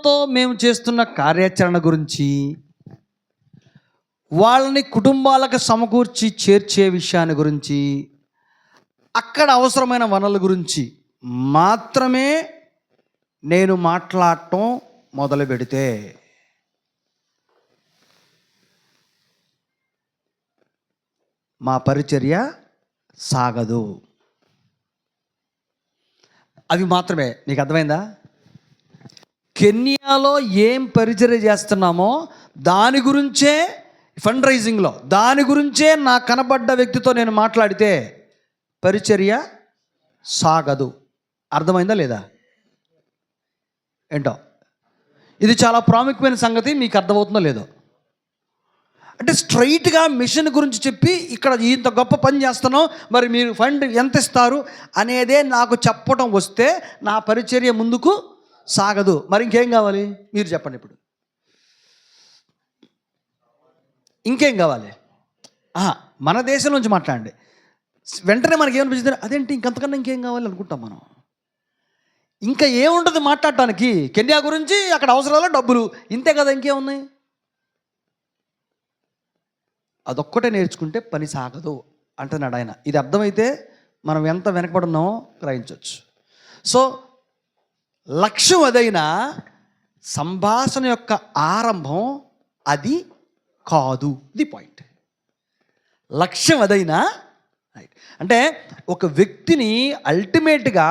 తో మేము చేస్తున్న కార్యాచరణ గురించి, వాళ్ళని కుటుంబాలకు సమకూర్చి చేర్చే విషయాన్ని గురించి, అక్కడ అవసరమైన వనరుల గురించి మాత్రమే నేను మాట్లాడటం మొదలు పెడితే మా పరిచర్య సాగదు. అవి మాత్రమే. నీకు అర్థమైందా? కెన్యాలో ఏం పరిచర్య చేస్తున్నామో దాని గురించే, ఫండ్ రైజింగ్లో దాని గురించే నా కనబడ్డ వ్యక్తితో నేను మాట్లాడితే పరిచర్య సాగదు. అర్థమైందా లేదా? ఏంటో ఇది చాలా ప్రాముఖ్యమైన సంగతి. మీకు అర్థమవుతుందో లేదో? అంటే స్ట్రైట్గా మిషన్ గురించి చెప్పి, ఇక్కడ ఇంత గొప్ప పని చేస్తున్నాం, మరి మీరు ఫండ్ ఎంత ఇస్తారు అనేదే నాకు చెప్పడం వస్తే నా పరిచర్య ముందుకు సాగదు. మరి ఇంకేం కావాలి మీరు చెప్పండి. ఇప్పుడు ఇంకేం కావాలి? మన దేశం నుంచి మాట్లాడండి. వెంటనే మనకి ఏమనిపిస్తుంది? అదేంటి ఇంకంతకన్నా ఇంకేం కావాలి అనుకుంటాం మనం. ఇంకా ఏముంటుంది మాట్లాడటానికి? కెన్యా గురించి, అక్కడ అవసరాలు, డబ్బులు, ఇంతే కదా, ఇంకేమున్నాయి? అదొక్కటే నేర్చుకుంటే పని సాగదు అంటున్నాడు ఆయన. ఇది అర్థమైతే మనం ఎంత వెనకబడున్నామో గ్రహించవచ్చు. సో లక్ష్యం అదైనా సంభాషణ యొక్క ఆరంభం అది కాదు. The point. లక్ష్యం అదైనా రైట్. అంటే ఒక వ్యక్తిని అల్టిమేట్గా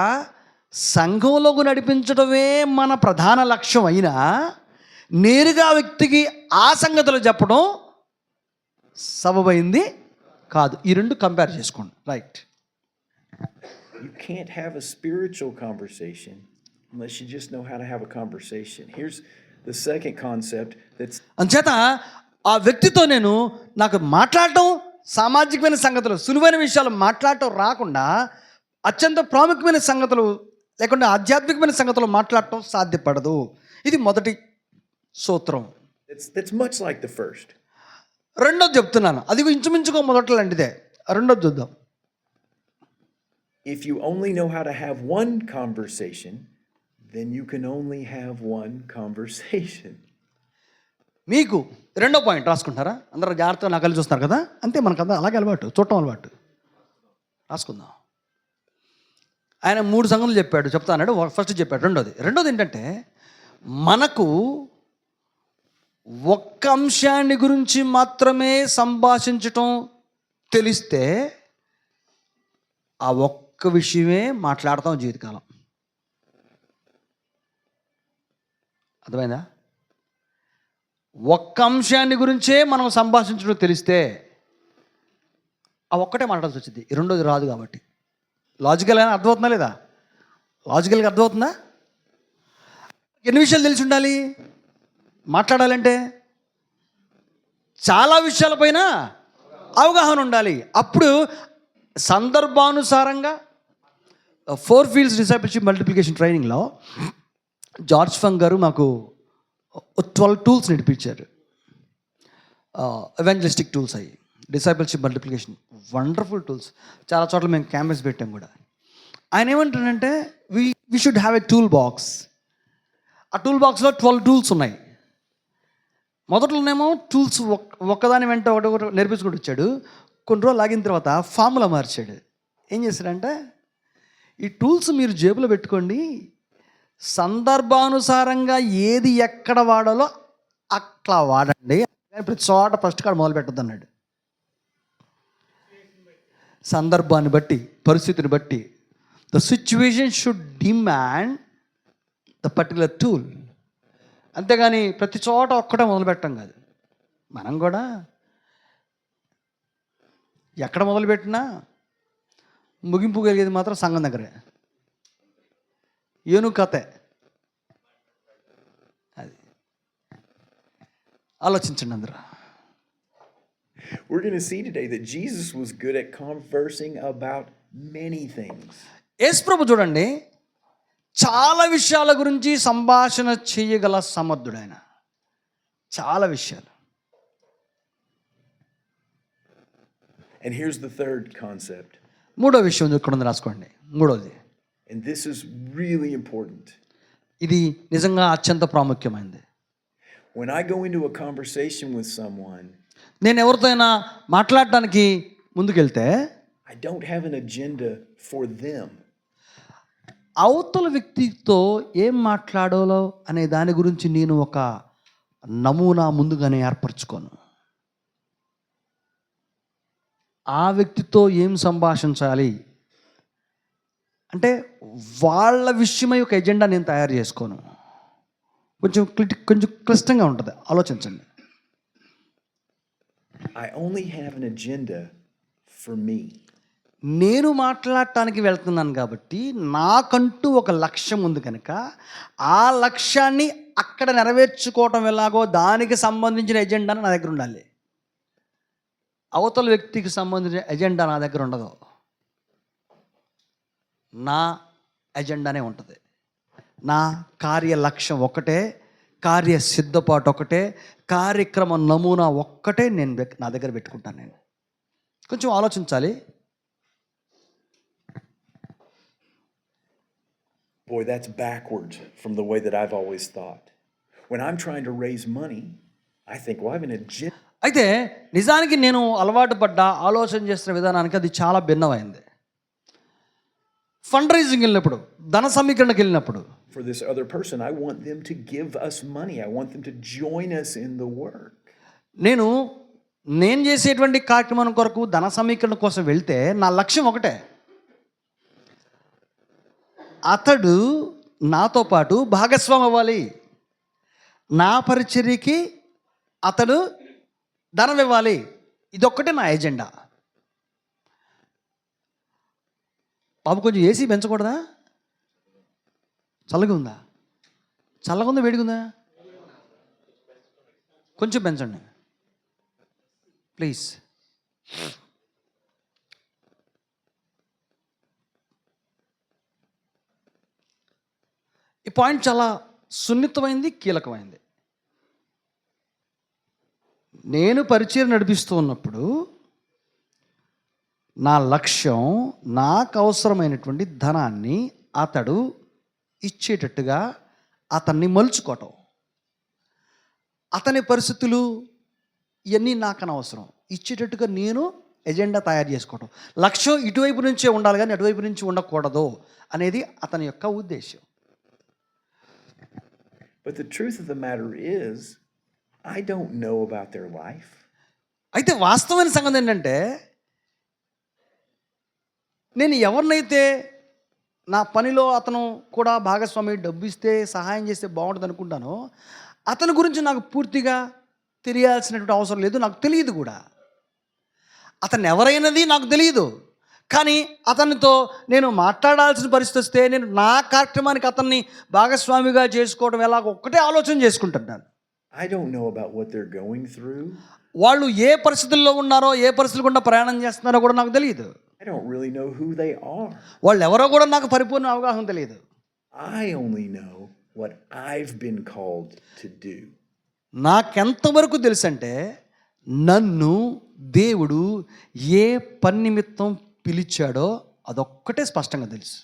సంఘంలోకి నడిపించడమే మన ప్రధాన లక్ష్యం అయినా, నేరుగా వ్యక్తికి ఆ సంగతులు చెప్పడం సబబైంది కాదు. ఈ రెండు కంపేర్ చేసుకోండి. Right. You can't have a spiritual conversation unless you just know how to have a conversation. Here's the second concept that's అంచేత ఆ వ్యక్తితో నాకు మాట్లాడటం, సామాజికమైన సంగతులు, సులువైన విషయాలు మాట్లాడటం రాకుండా అత్యంత ప్రాముఖ్యమైన సంగతులు లేకుండా ఆధ్యాత్మికమైన సంగతులు మాట్లాడటం సాధ్యపడదు. ఇది మొదటి సూత్రం. that's much like the first. రెండోది చెప్తున్నాను, అది ఇంచుమించుకో మొదటి లాంటిదే. రెండోది చూద్దాం. If you only know how to have one conversation, then you can only have one conversation. మీకు రెండో పాయింట్ రాసుకుంటారా? అందరూ జాగ్రత్తగా నాకు కలిసి చూస్తున్నారు కదా. అంతే, మనకు అలాగే అలవాటు, చూడటం అలవాటు. రాసుకుందాం. ఆయన 3 సంగతులు చెప్పాడు, చెప్తా అన్నాడు. ఫస్ట్ చెప్పాడు. రెండోది ఏంటంటే, మనకు ఒక్క అంశాన్ని గురించి మాత్రమే సంభాషించటం తెలిస్తే ఆ ఒక్క విషయమే మాట్లాడతాం జీవితకాలం. అర్థమైందా? ఒక్క అంశాన్ని గురించే మనం సంభాషించడం తెలిస్తే ఆ ఒక్కటే మాట్లాడాల్సి వచ్చింది. రెండోది రాదు. కాబట్టి లాజికల్ అయినా అర్థమవుతుందా లేదా? లాజికల్గా అర్థమవుతుందా? ఎన్ని విషయాలు తెలిసి ఉండాలి మాట్లాడాలంటే? చాలా విషయాలపైన అవగాహన ఉండాలి. అప్పుడు సందర్భానుసారంగా 4 ఫీల్డ్స్ డిసైపుల్షిప్ మల్టిప్లికేషన్ ట్రైనింగ్లో జార్జ్ ఫంగ్ గారు మాకు 12 టూల్స్ నేర్పించారు. ఎవెంజలిస్టిక్ టూల్స్ అయ్యి, డిసైపుల్షిప్ మల్టిప్లికేషన్, వండర్ఫుల్ టూల్స్. చాలా చోట్ల మేము క్యాంపస్ పెట్టాం కూడా. ఆయన ఏమంటాడంటే, we should have a tool box. ఆ టూల్ బాక్స్లో 12 టూల్స్ ఉన్నాయి. మొదట్లోనేమో టూల్స్ ఒక్కదాని వెంట ఒకటి నేర్పించుకుంటూ వచ్చాడు. కొన్ని రోజులు ఆగిన తర్వాత ఫార్ములా మార్చాడు. ఏం చేశాడంటే, ఈ టూల్స్ మీరు జేబులో పెట్టుకోండి, సందర్భానుసారంగా ఏది ఎక్కడ వాడాలో అట్లా వాడండి, ప్రతి చోట ఫస్ట్ కాడ మొదలు పెట్టద్దు అన్నాడు. సందర్భాన్ని బట్టి, పరిస్థితిని బట్టి, the situation should demand the particular tool. అంతేగాని ప్రతి చోట ఒక్కటే మొదలు పెట్టడం కాదు. మనం కూడా ఎక్కడ మొదలుపెట్టినా ముగింపు కలిగేది మాత్రం సంఘం దగ్గరే. ఏను కథే అది. ఆలోచించండి అందరూ. We're going to see today that Jesus was good at conversing about many things. యేసు ప్రభు చూడండి, చాలా విషయాల గురించి సంభాషణ చేయగల సమర్థుడు ఆయన. చాలా విషయాలు. And here's the third concept. మూడో విషయం ఇక్కడ ఉంది, రాసుకోండి. మూడోది, and this is really important. ఇది నిజంగా అత్యంత ప్రాముఖ్యమైనది. When I go into a conversation with someone, నేను ఎవరితో అయినా మాట్లాడటానికి ముందుకెళ్తే I don't have an agenda for them. అవతల వ్యక్తితో ఏం మాట్లాడాలో అనే దాని గురించి నేను ఒక నమూనా ముందుగానే ఏర్పరచుకోను. ఆ వ్యక్తితో ఏం సంభాషించాలి అంటే వాళ్ళ విషయమై ఒక ఎజెండా నేను తయారు చేసుకోను. కొంచెం క్లిష్టంగా ఉంటుంది, ఆలోచించండి. I only have an agenda for me. నేను మాట్లాడటానికి వెళ్తున్నాను కాబట్టి నాకంటూ ఒక లక్ష్యం ఉంది కనుక ఆ లక్ష్యాన్ని అక్కడ నెరవేర్చుకోవటం ఎలాగో దానికి సంబంధించిన ఎజెండా నా దగ్గర ఉండాలి. అవతల వ్యక్తికి సంబంధించిన ఎజెండా నా దగ్గర ఉండదు, నా ఎజెండానే ఉంటుంది. నా కార్య లక్ష్యం ఒకటే, కార్య సిద్ధపాటు ఒకటే, కార్యక్రమ నమూనా ఒక్కటే నేను నా దగ్గర పెట్టుకుంటాను. నేను కొంచెం ఆలోచించాలి. Boy, that's backwards from the way that I've always thought. When I'm trying to raise money, I think, well, I have an agenda. అయితే నిజానికి నేను అలవాటు పడ్డ ఆలోచన చేస్తున్న విధానానికి అది చాలా భిన్నమైంది. ఫండ్ రైజింగ్ వెళ్ళినప్పుడు, ధన సమీకరణకి వెళ్ళినప్పుడు For this other person, I want them to give us money. I want them to join us in the work. నేను చేసేటువంటి కార్యక్రమం కొరకు ధన సమీకరణ కోసం వెళ్తే నా లక్ష్యం ఒకటే, అతడు నాతో పాటు భాగస్వామి అవ్వాలి, నా పరిచర్యకి అతడు ధనం ఇవ్వాలి. ఇదొక్కటే నా ఎజెండా. బాబు కొంచెం ఏసీ పెంచకూడదా? చల్లగా ఉందా? చల్లగా ఉందా వేడిగా ఉందా? కొంచెం పెంచండి ప్లీజ్. ఈ పాయింట్ చాలా సున్నితమైంది, కీలకమైంది. నేను పరిచయం నడిపిస్తూ ఉన్నప్పుడు నా లక్ష్యం నాకు అవసరమైనటువంటి ధనాన్ని అతడు ఇచ్చేటట్టుగా అతన్ని మలుచుకోవటం. అతని పరిస్థితులు ఇవన్నీ నాకు అనవసరం, ఇచ్చేటట్టుగా నేను ఎజెండా తయారు చేసుకోవటం. లక్ష్యం ఇటువైపు నుంచే ఉండాలి కానీ అటువైపు నుంచి ఉండకూడదు అనేది అతని యొక్క ఉద్దేశం. But the truth of the matter is, I don't know about their life. అయితే వాస్తవమైన సంగతి ఏంటంటే నేను ఎవరినైతే నా పనిలో అతను కూడా భాగస్వామి డబ్బు ఇస్తే సహాయం చేస్తే బాగుంటుంది అనుకుంటానో అతని గురించి నాకు పూర్తిగా తెలియాల్సినటువంటి అవసరం లేదు, నాకు తెలియదు కూడా. అతను ఎవరైనది నాకు తెలియదు, కానీ అతనితో నేను మాట్లాడాల్సిన పరిస్థితి వస్తే నేను నా కార్యక్రమానికి అతన్ని భాగస్వామిగా చేసుకోవడం ఎలాగ ఒక్కటే ఆలోచన చేసుకుంటున్నాను. I don't know about what they're going through. వాళ్ళు ఏ పరిస్థితుల్లో ఉన్నారో, ఏ పరిస్థితులు గుండా ప్రయాణం చేస్తున్నారో కూడా నాకు తెలియదు. I don't really know who they are. వాళ్ళు ఎవరో కూడా నాకు పరిపూర్ణ అవగాహన తెలియదు. I only know what I've been called to do. నాకెంతవరకు తెలుసు అంటే నన్ను దేవుడు ఏ పని నిమిత్తం పిలిచాడో అదొక్కటే స్పష్టంగా తెలుసు.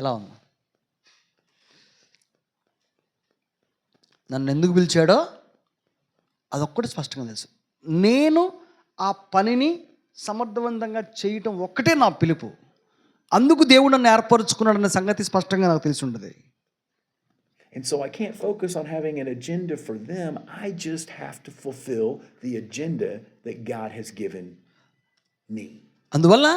ఎలా ఉంది? నన్ను ఎందుకు పిలిచాడో అదొక్కటే స్పష్టంగా తెలుసు. నేను ఆ పనిని సమర్థవంతంగా చేయటం ఒక్కటే నా పిలుపు. అందుకు దేవుడు నన్ను ఏర్పరచుకున్నాడన్న సంగతి స్పష్టంగా నాకు తెలిసి ఉంటుంది. And so I can't focus on having an agenda for them. I just have to fulfill the agenda that God has given me. అందువల్ల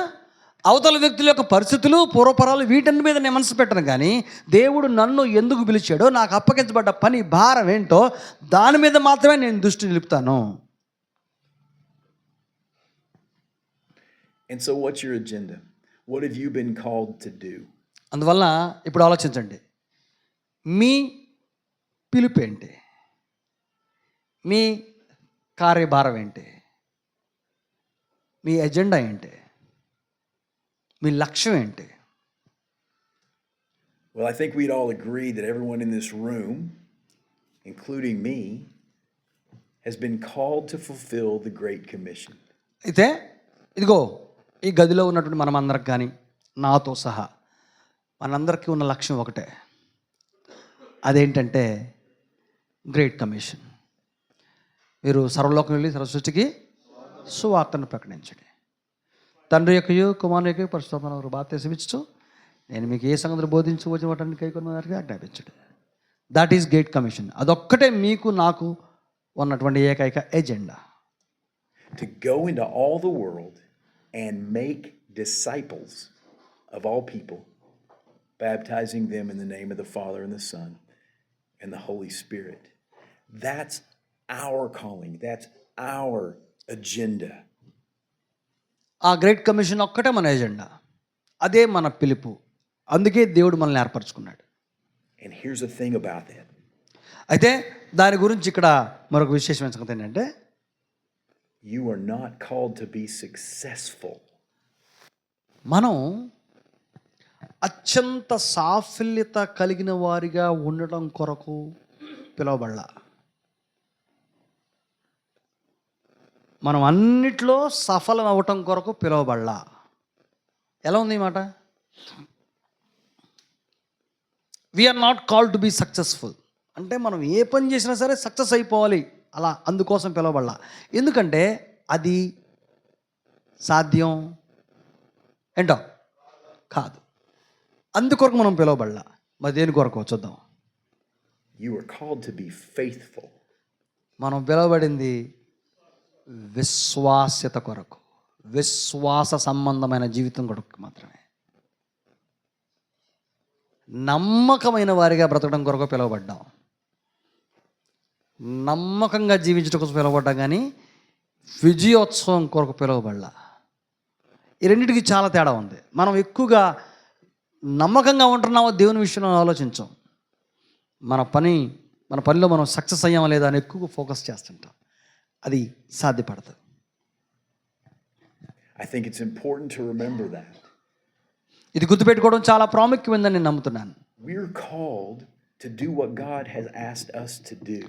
అవతల వ్యక్తుల యొక్క పరిస్థితులు, పూర్వపరాలు వీటన్ని మీద నేను మనసు పెట్టను, కానీ దేవుడు నన్ను ఎందుకు పిలిచాడో, నాకు అప్పగించబడ్డ పని భారం ఏంటో దాని మీద మాత్రమే నేను దృష్టి నిలుపుతాను. And so what's your agenda? What have you been called to do? అందువల్ల ఇప్పుడు ఆలోచించండి, మీ పిలుపు ఏంటి? మీ కార్యభారం ఏంటి? మీ ఎజెండా ఏంటి? మీ లక్ష్యం ఏంటి? Well, I think we'd all agree that everyone in this room, including me, has been called to fulfill the Great Commission. అయితే ఇదిగో ఈ గదిలో ఉన్నటువంటి మనమందరికి కానీ నాతో సహా మనందరికీ ఉన్న లక్ష్యం ఒకటే, అదేంటంటే గ్రేట్ కమిషన్. మీరు సర్వలోకం వెళ్ళి సర్వసృష్టికి సువార్తను ప్రకటించండి. తండ్రి యొక్కయు కుమారుని యొక్క పరిశుద్ధాత్మ బాప్తిసం ఇచ్చు నేను మీకు ఏ సంగతులు బోధించు వచ్చిన వాటిని కైకొని వారికి ఆజ్ఞాపించండి. That is great commission. అదొక్కటే మీకు నాకు ఉన్నటువంటి ఏకైక agenda. To go into all the world and make disciples of all people, baptizing them in the name of the Father and the Son and the Holy Spirit. That's our calling. That's our agenda. ఆ great commission ఒక్కటే మన agenda, అదే మన పిలుపు. అందుకే దేవుడు మనల్ని ఏర్పరచుకున్నాడు. And here's the thing about that. అయితే దాని గురించి ఇక్కడ మరొక విశేషమైన సంగతి ఏంటంటే, You are not called to be successful. మనం అత్యంత సాఫల్యత కలిగిన వారిగా ఉండటం కొరకు పిలువబడలా. మనం అన్నిట్లో సఫలం అవ్వటం కొరకు పిలువబడలా. ఎలా ఉంది ఈ మాట? We are not called to be successful. అంటే మనం ఏ పని చేసినా సరే సక్సెస్ అయిపోవాలి, అలా అందుకోసం పిలవబడలా. ఎందుకంటే అది సాధ్యం ఏంటో కాదు. అందుకొరకు మనం పిలవబడలా. మరి దేని కొరకు చూద్దాం. You are called to be faithful. మనం పిలవబడింది విశ్వాస్యత కొరకు, విశ్వాస సంబంధమైన జీవితం కొరకు మాత్రమే. నమ్మకమైన వారిగా బ్రతకడం కొరకు పిలువబడ్డాం. నమ్మకంగా జీవించడం కోసం పిలువబడ్డాం, కానీ విజయోత్సవం కొరకు పిలువబడలా. ఈ రెండింటికి చాలా తేడా ఉంది. మనం ఎక్కువగా నమ్మకంగా ఉంటున్నామో దేవుని విషయంలో ఆలోచించాం. మన పనిలో మనం సక్సెస్ అయ్యామా లేదా అని ఎక్కువగా ఫోకస్ చేస్తుంటాం. అది సాధ్యపడదు. I think it's important to remember that. ఇది గుర్తుపెట్టుకోవడం చాలా ప్రాముఖ్యమైందని నేను నమ్ముతున్నాను. We're called to do what God has asked us to do.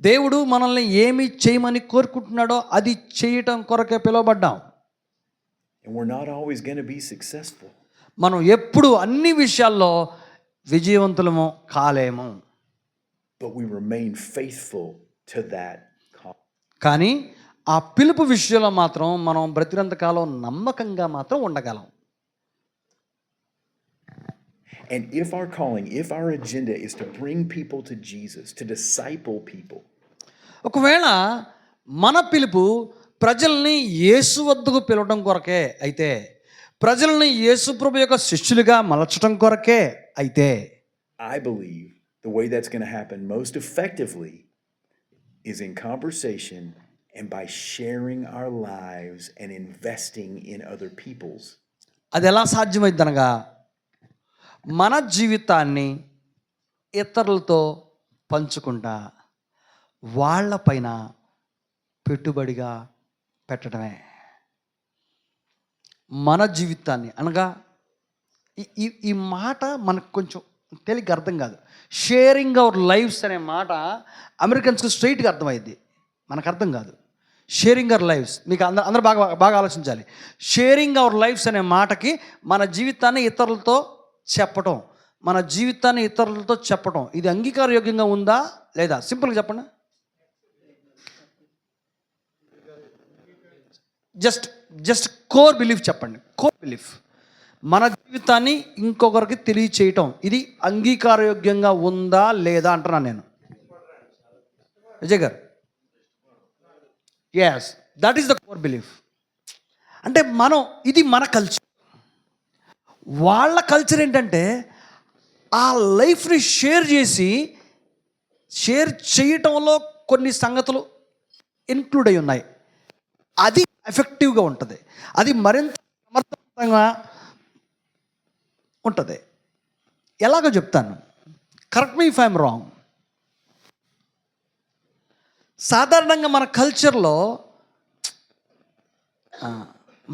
దేవుడు మనల్ని ఏమి చేయమని కోరుకుంటున్నాడో అది చేయటం కొరకే పిలువబడ్డాం. And we're not always going to be successful. మనం ఎప్పుడు అన్ని విషయాల్లో విజయవంతులము కాలేము. But we remain faithful to that call. కానీ ఆ పిలుపు విషయంలో మాత్రం మనం బ్రతికినంతకాలం నమ్మకంగా మాత్రం ఉండగలం. And if our calling, if our agenda is to bring people to Jesus, to disciple people. ఒకవేళ మన పిలుపు ప్రజల్ని యేసు వద్దకు పిలవడం కొరకే అయితే, ప్రజల్ని యేసు ప్రభు యొక్క శిష్యులుగా మలచడం కొరకే అయితే, I believe the way that's going to happen most effectively is in conversation and by sharing our lives and investing in other people's. అది ఎలా సాధ్యమైంది అనగా, మన జీవితాన్ని ఇతరులతో పంచుకుంటా వాళ్ళపైన పెట్టుబడిగా పెట్టడమే. మన జీవితాన్ని అనగా ఈ మాట మనకు కొంచెం తెలియక అర్థం కాదు. షేరింగ్ అవర్ లైఫ్స్ అనే మాట అమెరికన్స్కి స్ట్రైట్గా అర్థమైంది, మనకు అర్థం కాదు. షేరింగ్ అవర్ లైఫ్స్, మీకు అందరూ బాగా ఆలోచించాలి. షేరింగ్ అవర్ లైఫ్స్ అనే మాటకి మన జీవితాన్ని ఇతరులతో చెప్పటం, మన జీవితాన్ని ఇతరులతో చెప్పటం, ఇది అంగీకారయోగ్యంగా ఉందా లేదా? సింపుల్గా చెప్పండి. జస్ట్ కోర్ బిలీఫ్ చెప్పండి. కోర్ బిలీఫ్, మన జీవితాన్ని ఇంకొకరికి తెలియచేయటం, ఇది అంగీకారయోగ్యంగా ఉందా లేదా అంటున్నాను నేను. Vijay garu, yes, that is the core belief. అంటే ఇది మన కల్చర్. వాళ్ళ కల్చర్ ఏంటంటే ఆ లైఫ్ని షేర్ చేయటంలో కొన్ని సంగతులు ఇన్క్లూడ్ అయి ఉన్నాయి. అది ఎఫెక్టివ్గా ఉంటుంది, అది మరింత సమర్థవంతంగా ఉంటుంది. ఎలాగో చెప్తాను, correct me if I'm wrong. సాధారణంగా మన కల్చర్లో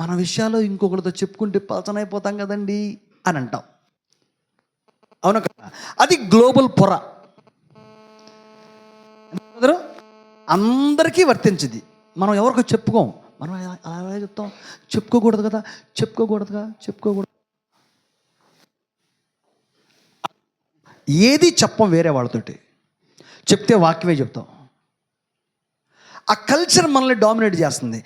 మన విషయాలు ఇంకొకరితో చెప్పుకుంటే పలచనైపోతాం కదండి అని అంటాం, అవును కదా? అది గ్లోబల్ పొర, అందరికీ వర్తించింది. మనం ఎవరికో చెప్పుకోం, మనం అలా చెప్తాం, చెప్పుకోకూడదు. ఏది చెప్పం వేరే వాళ్ళతోటి, చెప్తే వాక్యమే చెప్తాం. ఆ కల్చర్ మనల్ని డామినేట్ చేస్తుంది.